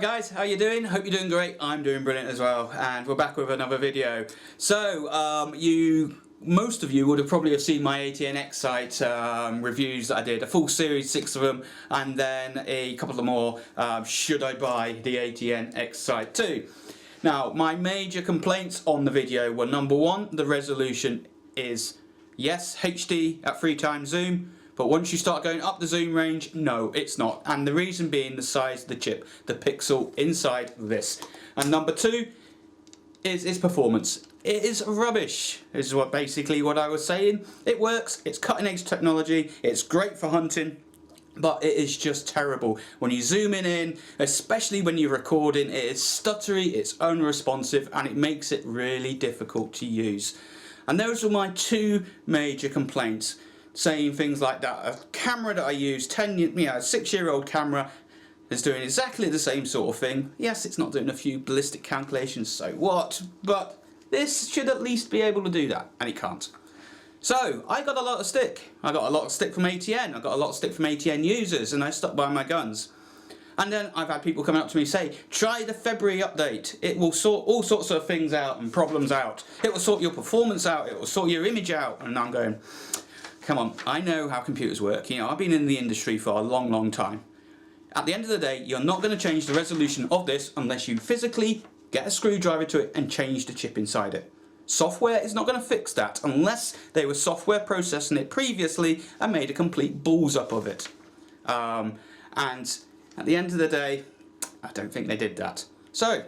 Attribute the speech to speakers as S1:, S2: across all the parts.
S1: guys, how you doing? Hope you're doing great. I'm doing brilliant as well, and we're back with another video. So, most of you would have probably seen my ATN X Sight reviews that I did, a full series, 6 of them, and then a couple of more, should I buy the ATN X Sight II. Now, my major complaints on the video were, number one, the resolution is, yes, HD at 3x zoom, but once you start going up the zoom range, no, it's not. And the reason being the size of the chip, the pixel inside this. And number two is its performance. It is rubbish, is basically what I was saying. It works, it's cutting edge technology, it's great for hunting, but it is just terrible. When you zoom in, especially when you're recording, it is stuttery, it's unresponsive, and it makes it really difficult to use. And those were my two major complaints. Saying things like that, a camera that I use, a 6-year-old camera, is doing exactly the same sort of thing. Yes, it's not doing a few ballistic calculations, so what? But this should at least be able to do that, and it can't. So, I got a lot of stick. I got a lot of stick from ATN, I got a lot of stick from ATN users, and I stuck by my guns. And then I've had people coming up to me say, try the February update. It will sort all sorts of things out and problems out. It will sort your performance out, it will sort your image out. And I'm going, come on, I know how computers work. You know, I've been in the industry for a long, long time. At the end of the day, you're not going to change the resolution of this unless you physically get a screwdriver to it and change the chip inside it. Software is not going to fix that unless they were software processing it previously and made a complete balls up of it. And at the end of the day, I don't think they did that. So,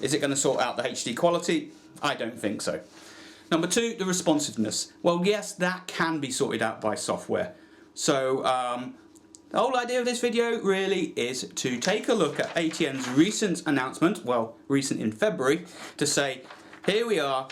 S1: is it going to sort out the HD quality? I don't think so. Number two, the responsiveness. Well, yes, that can be sorted out by software. So, the whole idea of this video really is to take a look at ATN's recent announcement, well, recent in February, to say, here we are,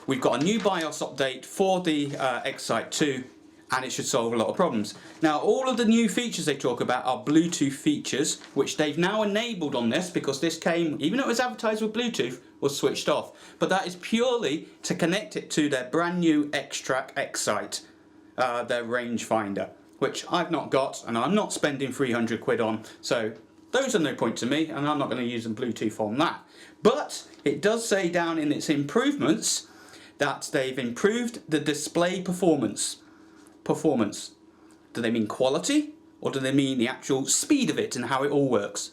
S1: we've got a new BIOS update for the X Sight II, and it should solve a lot of problems. Now, all of the new features they talk about are Bluetooth features, which they've now enabled on this, because this came, even though it was advertised with Bluetooth, was switched off. But that is purely to connect it to their brand new X-TRAC X Sight, their rangefinder, which I've not got, and I'm not spending 300 quid on, so those are no point to me, and I'm not going to use the Bluetooth on that. But it does say down in its improvements that they've improved the display performance. Do they mean quality, or do they mean the actual speed of it and how it all works?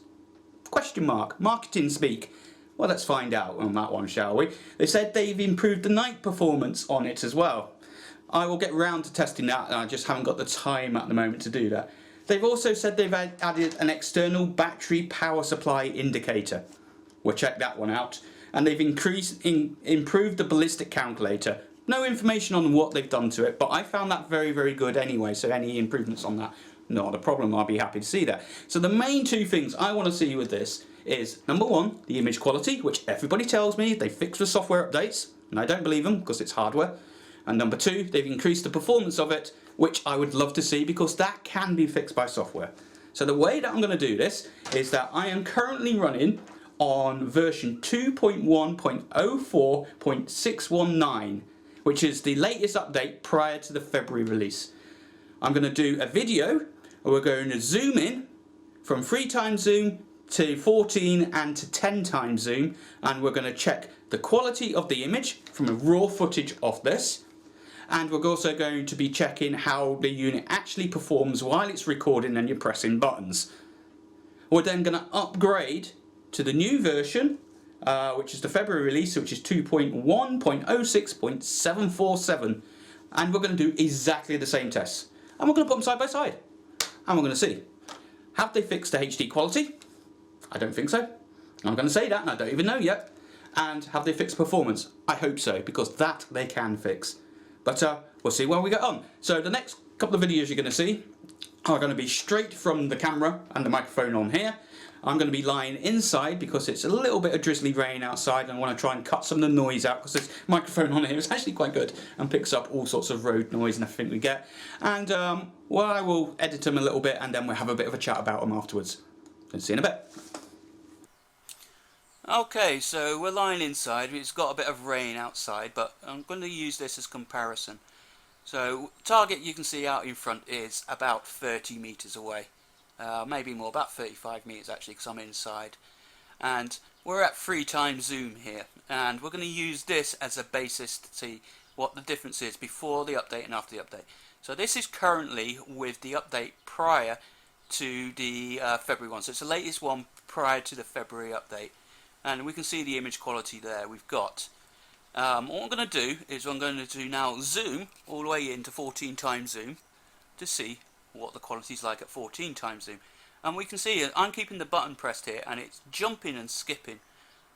S1: Question mark. Marketing speak. Well, let's find out on that one, shall we? They said they've improved the night performance on it as well. I will get round to testing that, and I just haven't got the time at the moment to do that. They've also said they've added an external battery power supply indicator. We'll check that one out. And they've improved the ballistic calculator. No information on what they've done to it, but I found that very, very good anyway, so any improvements on that, not a problem, I'll be happy to see that. So the main two things I want to see with this is, number one, the image quality, which everybody tells me they fix with software updates, and I don't believe them because it's hardware. And number two, they've increased the performance of it, which I would love to see because that can be fixed by software. So the way that I'm going to do this is that I am currently running on version 2.1.04.619, which is the latest update prior to the February release. I'm going to do a video where we're going to zoom in from 3x zoom to 14 and to 10x zoom, and we're going to check the quality of the image from a raw footage of this, and we're also going to be checking how the unit actually performs while it's recording and you're pressing buttons. We're then going to upgrade to the new version, which is the February release, which is 2.1.06.747, and we're going to do exactly the same tests, and we're going to put them side by side, and we're going to see, have they fixed the HD quality? I don't think so. I'm going to say that, and I don't even know yet. And have they fixed performance? I hope so, because that they can fix. But we'll see where we get on. So the next couple of videos you're going to see are going to be straight from the camera and the microphone on here. I'm going to be lying inside because it's a little bit of drizzly rain outside, and I want to try and cut some of the noise out because this microphone on here is actually quite good and picks up all sorts of road noise and everything we get. And well, I will edit them a little bit, and then we'll have a bit of a chat about them afterwards. See you in a bit. Okay, so we're lying inside. It's got a bit of rain outside, but I'm going to use this as comparison. So target you can see out in front is about 30 meters away. maybe more, about 35 meters actually, because I'm inside. And we're at 3 times zoom here, and we're going to use this as a basis to see what the difference is before the update and after the update. So this is currently with the update prior to the February one, so it's the latest one prior to the February update, and we can see the image quality there we've got. What I'm going to do is I'm going to now zoom all the way into 14 times zoom to see what the quality is like at 14 times zoom. And we can see I'm keeping the button pressed here and it's jumping and skipping.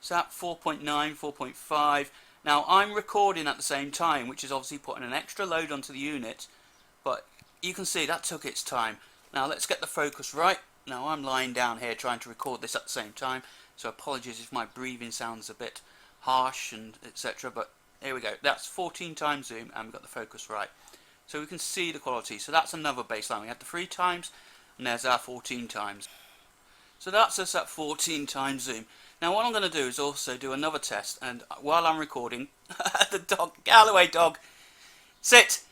S1: So at 4.9, 4.5. Now I'm recording at the same time, which is obviously putting an extra load onto the unit, but you can see that took its time. Now let's get the focus right. Now I'm lying down here trying to record this at the same time, so apologies if my breathing sounds a bit harsh and etc. But here we go. That's 14 times zoom and we've got the focus right. So we can see the quality. So that's another baseline. We had the 3 times and there's our 14 times. So that's us at 14 times zoom. Now what I'm going to do is also do another test, and while I'm recording, the dog, get out of the way dog, sit,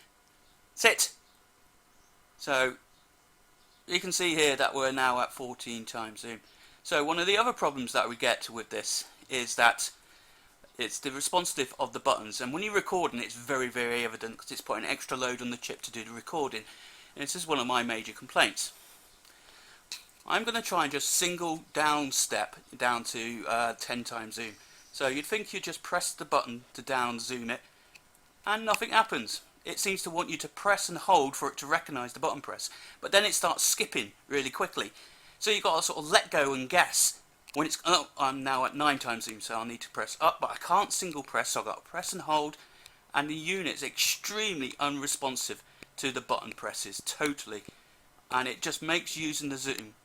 S1: sit. So you can see here that we're now at 14 times zoom. So one of the other problems that we get with this is that it's the responsiveness of the buttons, and when you're recording it's very, very evident because it's putting extra load on the chip to do the recording, and this is one of my major complaints. I'm going to try and just single down step down to 10 times zoom. So you'd think you just press the button to down zoom it and nothing happens. It seems to want you to press and hold for it to recognise the button press, but then it starts skipping really quickly. So you've got to sort of let go and guess. When it's, oh, I'm now at 9 times zoom, so I'll need to press up, but I can't single press, so I've got to press and hold, and the unit's extremely unresponsive to the button presses, totally. And it just makes using the zoom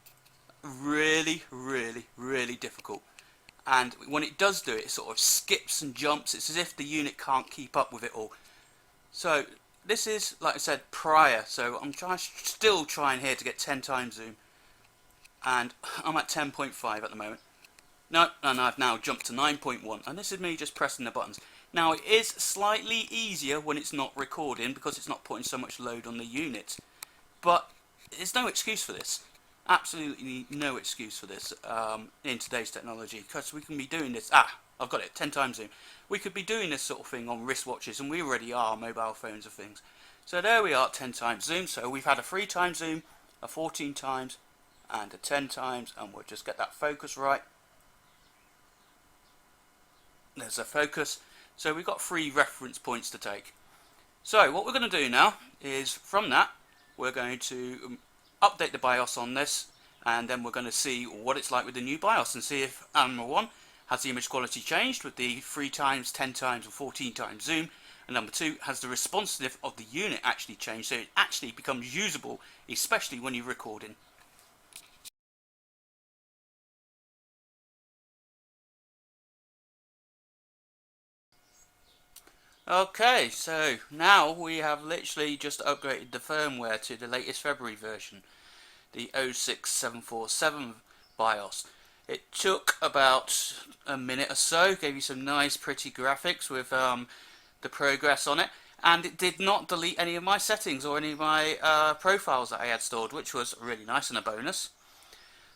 S1: really, really, really difficult. And when it does do it, it sort of skips and jumps. It's as if the unit can't keep up with it all. So this is, like I said, prior, so I'm still trying here to get 10 times zoom, and I'm at 10.5 at the moment. No, and I've now jumped to 9.1, and this is me just pressing the buttons. Now it is slightly easier when it's not recording because it's not putting so much load on the unit, but there's no excuse for this. Absolutely no excuse for this in today's technology, because we can be doing this. I've got it, 10 times zoom. We could be doing this sort of thing on wristwatches, and we already are, mobile phones and things. So there we are, 10 times zoom. So we've had a 3 times zoom, a 14 times, and a 10 times, and we'll just get that focus right. There's a focus. So we've got 3 reference points to take. So what we're going to do now is, from that, we're going to update the BIOS on this, and then we're going to see what it's like with the new BIOS and see if, number 1, has the image quality changed with the 3 times, 10 times, or 14 times zoom, and number 2, has the responsiveness of the unit actually changed so it actually becomes usable, especially when you're recording. Okay, so now we have literally just upgraded the firmware to the latest February version, the 06747 BIOS. It took about a minute or so, gave you some nice pretty graphics with the progress on it, and it did not delete any of my settings or any of my profiles that I had stored, which was really nice and a bonus.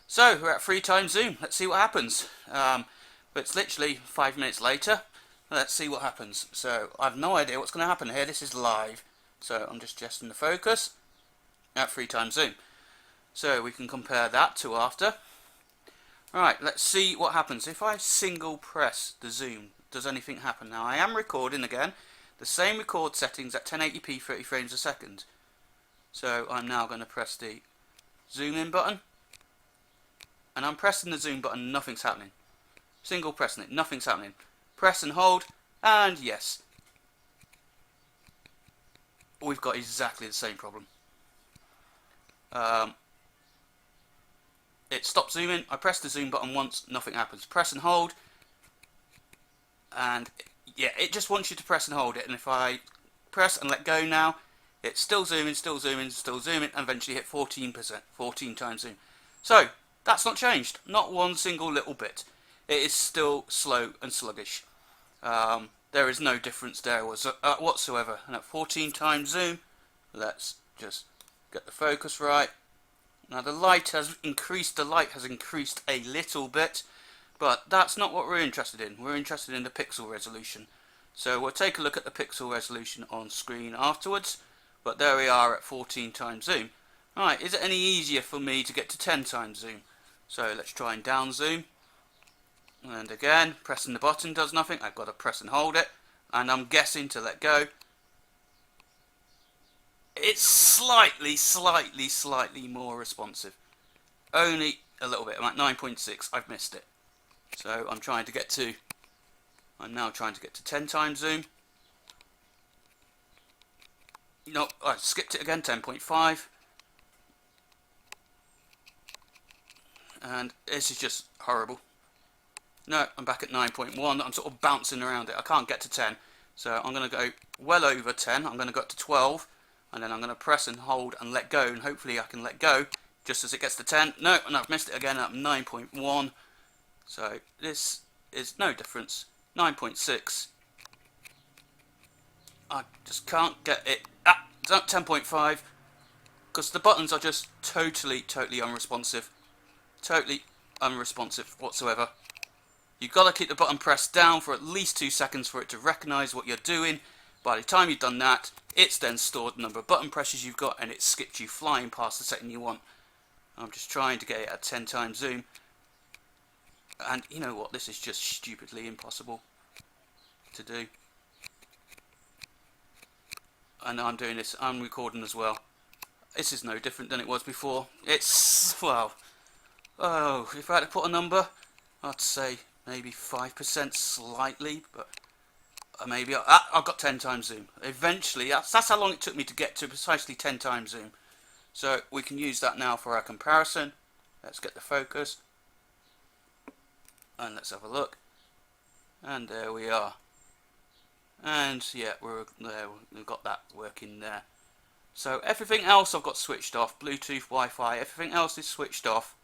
S1: So we're at 3 times zoom, let's see what happens. But it's literally 5 minutes later. Let's see what happens. So I have no idea what's going to happen here. This is live, so I'm just adjusting the focus at 3 times zoom. So we can compare that to after. Right, let's see what happens. If I single press the zoom, does anything happen? Now I am recording again, the same record settings at 1080p 30 frames a second. So I'm now going to press the zoom in button, and I'm pressing the zoom button, nothing's happening. Single pressing it, nothing's happening. Press and hold, and yes, we've got exactly the same problem. It stops zooming. I press the zoom button once, nothing happens. Press and hold, and yeah, it just wants you to press and hold it. And if I press and let go now, it's still zooming, still zooming, still zooming, and eventually hit 14%, 14 times zoom. So that's not changed, not one single little bit. It is still slow and sluggish. There is no difference there whatsoever. And at 14 times zoom, let's just get the focus right. Now the light has increased a little bit, but that's not what we're interested in. We're interested in the pixel resolution. So we'll take a look at the pixel resolution on screen afterwards, but there we are at 14 times zoom. Alright, is it any easier for me to get to 10 times zoom? So let's try and down zoom. And again, pressing the button does nothing. I've got to press and hold it, and I'm guessing to let go. It's slightly more responsive. Only a little bit. I'm at 9.6. I've missed it. So I'm now trying to get to 10 times zoom. No, I skipped it again, 10.5. And this is just horrible. No, I'm back at 9.1. I'm sort of bouncing around it. I can't get to 10. So I'm going to go well over 10. I'm going to go up to 12. And then I'm going to press and hold and let go. And hopefully I can let go just as it gets to 10. No, and I've missed it again at 9.1. So this is no difference. 9.6. I just can't get it. It's at 10.5. Because the buttons are just totally unresponsive. Totally unresponsive whatsoever. You've got to keep the button pressed down for at least 2 seconds for it to recognise what you're doing. By the time you've done that, it's then stored the number of button presses you've got, and it skipped you flying past the setting you want. I'm just trying to get it at 10 times zoom. And you know what, this is just stupidly impossible to do. And I'm doing this, I'm recording as well. This is no different than it was before. It's, well, oh, if I had to put a number, I'd say maybe 5% slightly, but maybe I've got 10 times zoom. Eventually, that's how long it took me to get to precisely 10 times zoom. So we can use that now for our comparison. Let's get the focus. And let's have a look. And there we are. And yeah, we're there. We've got that working there. So everything else I've got switched off. Bluetooth, Wi-Fi, everything else is switched off.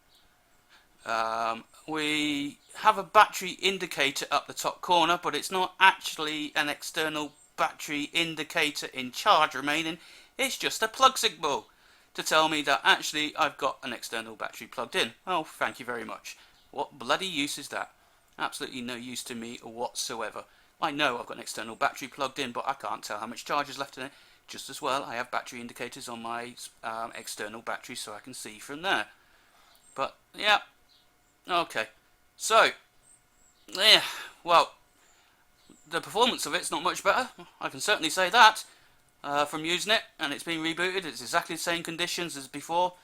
S1: We have a battery indicator up the top corner, but it's not actually an external battery indicator in charge remaining. It's just a plug signal to tell me that actually I've got an external battery plugged in. Oh, thank you very much. What bloody use is that? Absolutely no use to me whatsoever. I know I've got an external battery plugged in, but I can't tell how much charge is left in it. Just as well, I have battery indicators on my external battery, so I can see from there. But yeah, okay. So yeah, well, the performance of it's not much better. I can certainly say that from using it, and it's been rebooted. It's exactly the same conditions as before.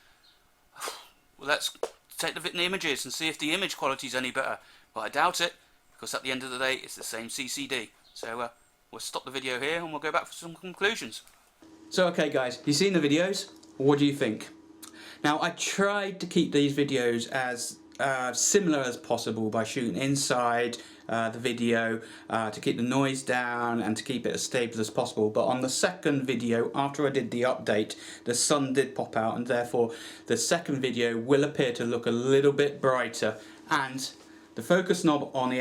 S1: Well, let's take the images and see if the image quality is any better. But I doubt it, because at the end of the day, it's the same CCD. So we'll stop the video here and we'll go back for some conclusions. So okay guys, you've seen the videos. What do you think? Now I tried to keep these videos as similar as possible by shooting inside the video to keep the noise down and to keep it as stable as possible, but on the second video, after I did the update, the sun did pop out, and therefore the second video will appear to look a little bit brighter, and the focus knob on the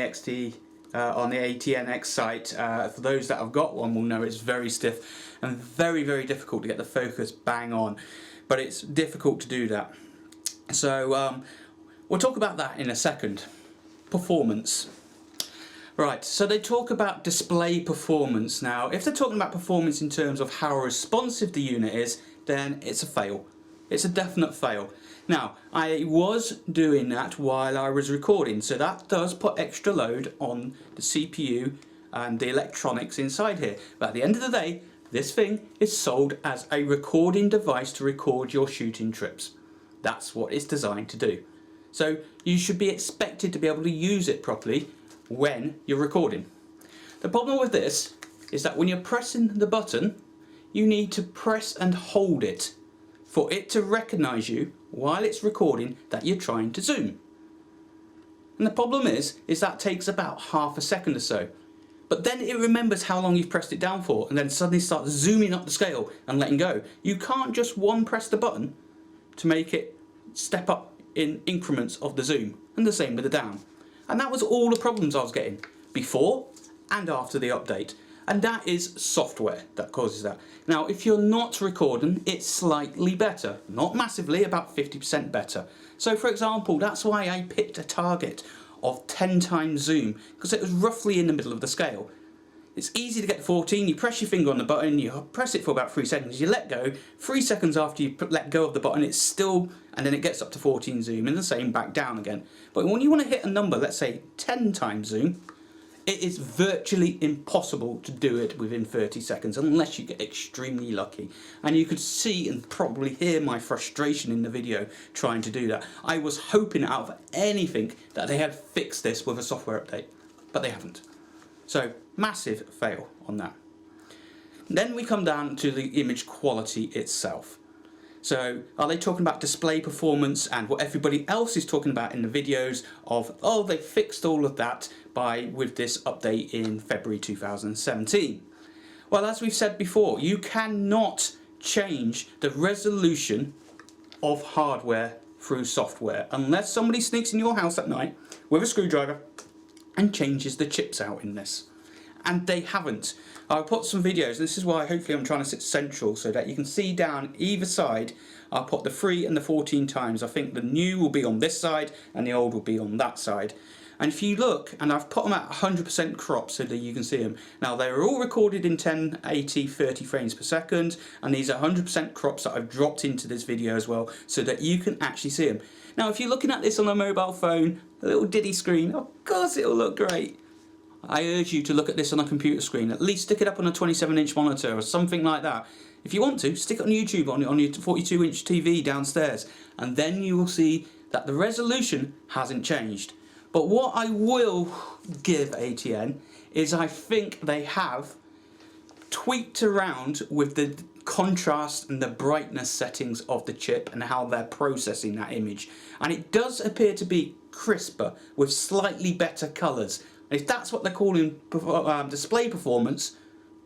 S1: on the ATN X Sight, for those that have got one will know it's very stiff and very difficult to get the focus bang on, but it's difficult to do that. So we'll talk about that in a second. Performance. Right, so they talk about display performance. Now, if they're talking about performance in terms of how responsive the unit is, then it's a fail. It's a definite fail. Now, I was doing that while I was recording, so that does put extra load on the CPU and the electronics inside here. But at the end of the day, this thing is sold as a recording device to record your shooting trips. That's what it's designed to do. So you should be expected to be able to use it properly when you're recording. The problem with this is that when you're pressing the button, you need to press and hold it for it to recognise you while it's recording that you're trying to zoom. And the problem is that takes about half a second or so. But then it remembers how long you've pressed it down for, and then suddenly starts zooming up the scale and letting go. You can't just one press the button to make it step up in increments of the zoom, and the same with the down. And that was all the problems I was getting before and after the update. And that is software that causes that. Now, if you're not recording, it's slightly better. Not massively, about 50% better. So for example, that's why I picked a target of 10 times zoom, because it was roughly in the middle of the scale. It's easy to get to 14, you press your finger on the button, you press it for about 3 seconds, you let go, 3 seconds after you let go of the button it's still, and then it gets up to 14 zoom and the same back down again. But when you want to hit a number, let's say 10 times zoom, it is virtually impossible to do it within 30 seconds unless you get extremely lucky. And you could see and probably hear my frustration in the video trying to do that. I was hoping out of anything that they had fixed this with a software update, but they haven't. So massive fail on that. Then we come down to the image quality itself. So are they talking about display performance and what everybody else is talking about in the videos of, oh, they fixed all of that with this update in February 2017? Well, as we've said before, you cannot change the resolution of hardware through software unless somebody sneaks in your house at night with a screwdriver and changes the chips out in this. And they haven't. I'll put some videos, and this is why hopefully I'm trying to sit central so that you can see down either side. I'll put the 3 and the 14 times. I think the new will be on this side and the old will be on that side. And if you look, and I've put them at 100% crop so that you can see them. Now they're all recorded in 1080 30 frames per second, and these are 100% crops that I've dropped into this video as well so that you can actually see them. Now if you're looking at this on a mobile phone, a little diddy screen, of course it'll look great. I urge you to look at this on a computer screen. At least stick it up on a 27-inch monitor or something like that. If you want to, stick it on YouTube on your 42-inch TV downstairs, and then you will see that the resolution hasn't changed. But what I will give ATN is I think they have tweaked around with the contrast and the brightness settings of the chip and how they're processing that image. And it does appear to be crisper with slightly better colours. If that's what they're calling display performance,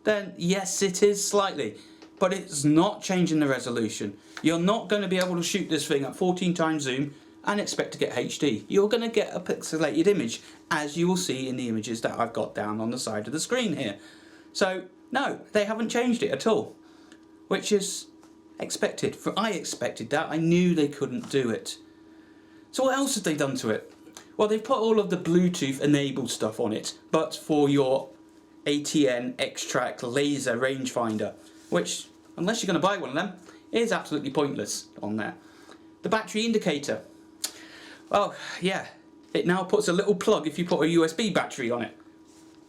S1: then yes, it is slightly, but it's not changing the resolution. You're not going to be able to shoot this thing at 14 times zoom and expect to get HD. You're going to get a pixelated image, as you will see in the images that I've got down on the side of the screen here. So no, they haven't changed it at all, which is expected. For I expected that. I knew they couldn't do it. So what else have they done to it? Well, they've put all of the Bluetooth enabled stuff on it, but for your ATN X-TRAC laser rangefinder, which, unless you're going to buy one of them, is absolutely pointless on there. The battery indicator. Well, yeah, it now puts a little plug if you put a USB battery on it.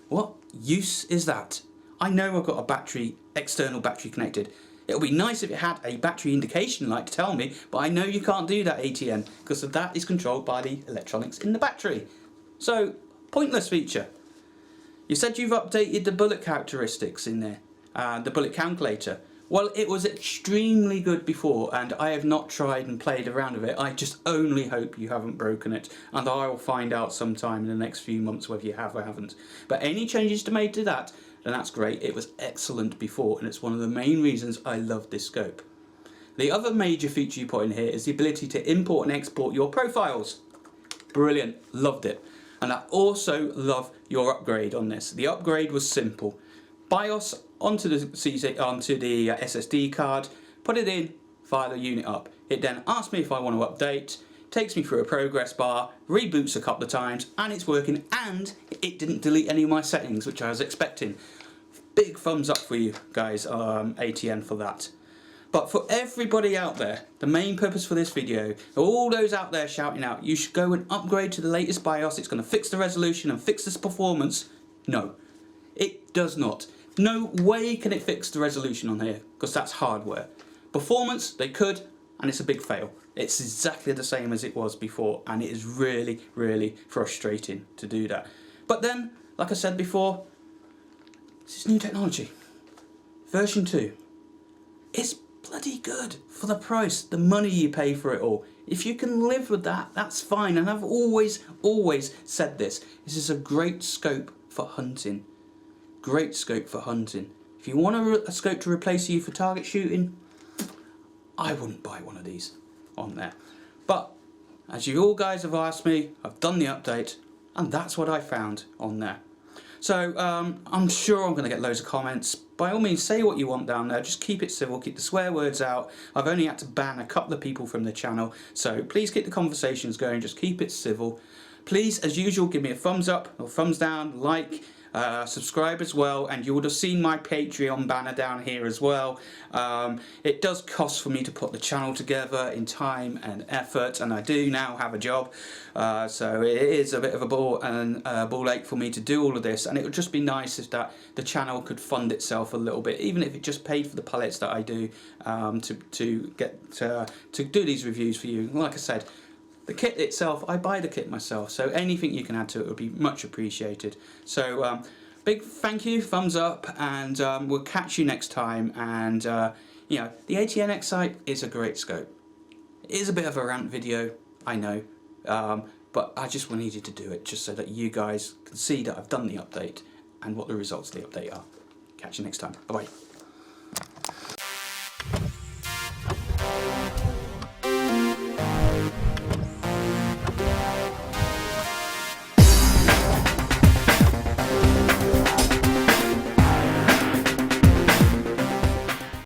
S1: What use is that? I know I've got a battery, external battery connected. It would be nice if it had a battery indication light to tell me, but I know you can't do that, ATN, because that is controlled by the electronics in the battery. So, pointless feature. You said you've updated the bullet characteristics in there, the bullet calculator. Well, it was extremely good before, and I have not tried and played around with it. I just only hope you haven't broken it, and I will find out sometime in the next few months whether you have or haven't. But any changes to made to that, then that's great. It was excellent before, and it's one of the main reasons I love this scope. The other major feature you put in here is the ability to import and export your profiles. Brilliant, loved it. And I also love your upgrade on this. The upgrade was simple. BIOS onto the SSD card, put it in, fire the unit up. It then asks me if I want to update, takes me through a progress bar, reboots a couple of times, and it's working, and it didn't delete any of my settings, which I was expecting. Big thumbs up for you guys, ATN, for that. But for everybody out there, the main purpose for this video, all those out there shouting out, you should go and upgrade to the latest BIOS, it's going to fix the resolution and fix this performance. No, it does not. No way can it fix the resolution on here, because that's hardware. Performance, they could, and it's a big fail. It's exactly the same as it was before, and it is really, really frustrating to do that. But then, like I said before, this is new technology. Version 2. It's bloody good for the price, the money you pay for it all. If you can live with that, that's fine. And I've always said this. This is a great scope for hunting. Great scope for hunting. If you want a scope to replace you for target shooting, I wouldn't buy one of these on there. But as you all guys have asked me, I've done the update, and that's what I found on there. So I'm sure I'm going to get loads of comments. By all means, say what you want down there. Just keep it civil, keep the swear words out. I've only had to ban a couple of people from the channel, so please keep the conversations going. Just keep it civil. Please, as usual, give me a thumbs up or thumbs down, like, subscribe as well, and you would have seen my Patreon banner down here as well. It does cost for me to put the channel together in time and effort, and I do now have a job, so it is a bit of a ball ache for me to do all of this, and it would just be nice if that the channel could fund itself a little bit, even if it just paid for the pellets that I do to do these reviews for you. Like I said, the kit itself, I buy the kit myself, so anything you can add to it would be much appreciated. So big thank you, thumbs up, and we'll catch you next time. And you know, the ATN X Sight is a great scope. It is a bit of a rant video, I know, but I just needed to do it just so that you guys can see that I've done the update and what the results of the update are. Catch you next time. Bye bye.